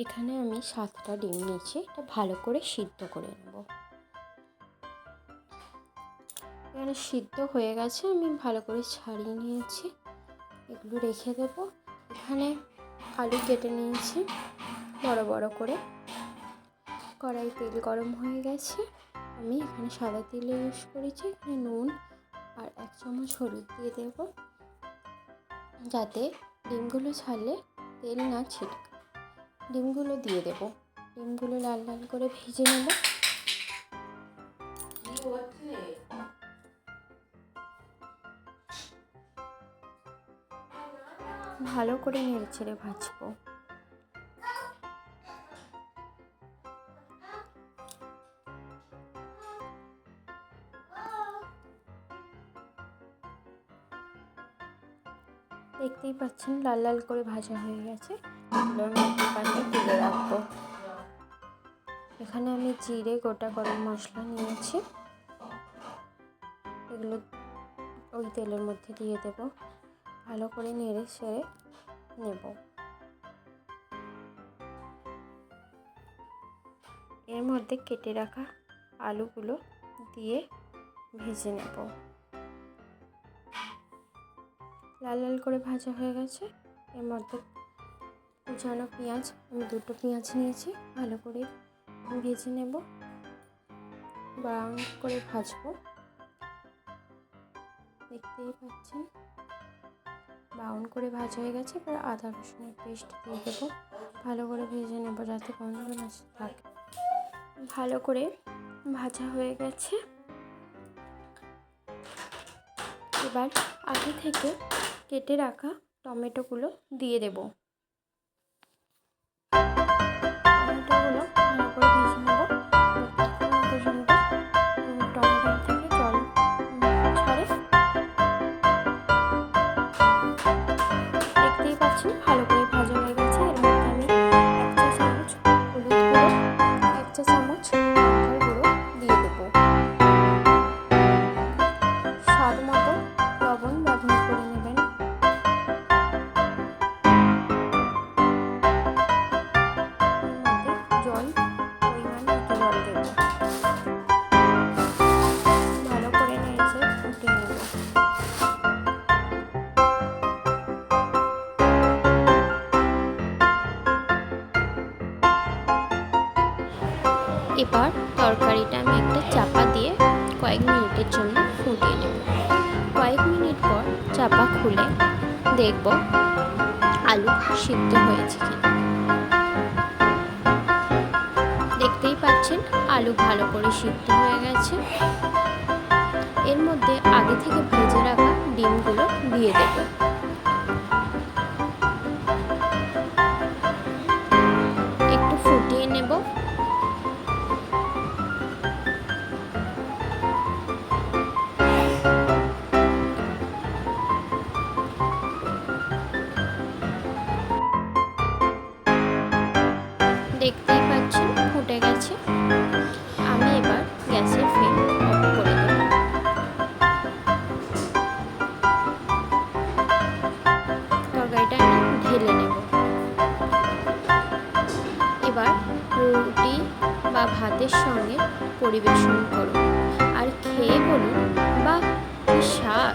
এখানে আমি 7টা ডিম নিয়েছি, এটা ভালো করে সিদ্ধ করে নেব। এখানে সিদ্ধ হয়ে গেছে, আমি ভালো করে ছাড়িয়ে নিয়েছি, এগুলো রেখে দেব। এখানে আলু কেটে নিয়েছি বড় বড় করে। কড়াই তেল গরম হয়ে গেছে, আমি এখানে সাদা তেল ইউজ করেছি। এখানে নুন আর 1 চামচ হলুদ দিয়ে দেব, যাতে ডিমগুলো ছাড়লে তেল না ছিটকে। ডিমগুলো দিয়ে দেব, ডিমগুলো লাল লাল করে ভেজে নেব। ভালো করে নেড়ে ছেড়ে ভাজবো। দেখতেই পাচ্ছেন লাল লাল করে ভাজা হয়ে গেছে, এগুলোর মধ্যে পাশে তুলে রাখবো। এখানে আমি জিরে, গোটা গরম মশলা নিয়েছি, এগুলো ওই তেলের মধ্যে দিয়ে দেব, ভালো করে নেড়ে ছেড়ে নেব। এর মধ্যে কেটে রাখা আলুগুলো দিয়ে ভেজে নেব। লাল লাল করে ভাজা হয়ে গেছে, এর মধ্যে কুচানো পেঁয়াজ, আমি 2টো পেঁয়াজ নিয়েছি, ভালো করে ভেজে নেব, ব্রাউন করে ভাজবো। দেখতেই পাচ্ছেন ব্রাউন করে ভাজা হয়ে গেছে। এবার আদা রসুনের পেস্ট দিয়ে দেবো, ভালো করে ভেজে নেব যাতে গন্ধ না থাকে। ভালো করে ভাজা হয়ে গেছে, এবার আগে থেকে কেটে রাখা টমেটোগুলো দিয়ে দেব। টমেটোগুলো ভালো করে ভেজে নেব পর্যন্ত টমেটো থেকে জল ছাড়ে। দেখতেই পাচ্ছেন ভালো করে ভাজা হয়ে গেছে। এর মধ্যে আমি 1 চা চামচ হলুদ গুঁড়ো, 1 চা চামচ লঙ্কার গুঁড়ো দিয়ে দেব। স্বাদ মতো লবণ ব্যবহার করে নেবেন। জল পরিমাণ মতো জল দেব, ভালো করে নেড়ে ফুটিয়ে নেব। এবার তরকারিটা আমি একটা চাপা দিয়ে কয়েক মিনিটের জন্য ফুটিয়ে নেব। কয়েক মিনিট পর চাপা খুলে দেখব আলু সিদ্ধ হয়েছে কিনা। দেখতেই পাচ্ছেন আলু ভালো করে সিদ্ধ হয়ে গেছে। এর মধ্যে আগে থেকে ভেজে রাখা ডিমগুলো দিয়ে দেব। একটু ফুটিয়ে নেব। দেখতেই পাচ্ছেন ফুটে গেছে, আমি এবার গ্যাসের ফ্লেম অফ করে দেব। তরকারিটা আমি ঢেলে নেব। এবার রুটি বা ভাতের সঙ্গে পরিবেশন করুন আর খেয়ে বলুন, বাহ কি স্বাদ।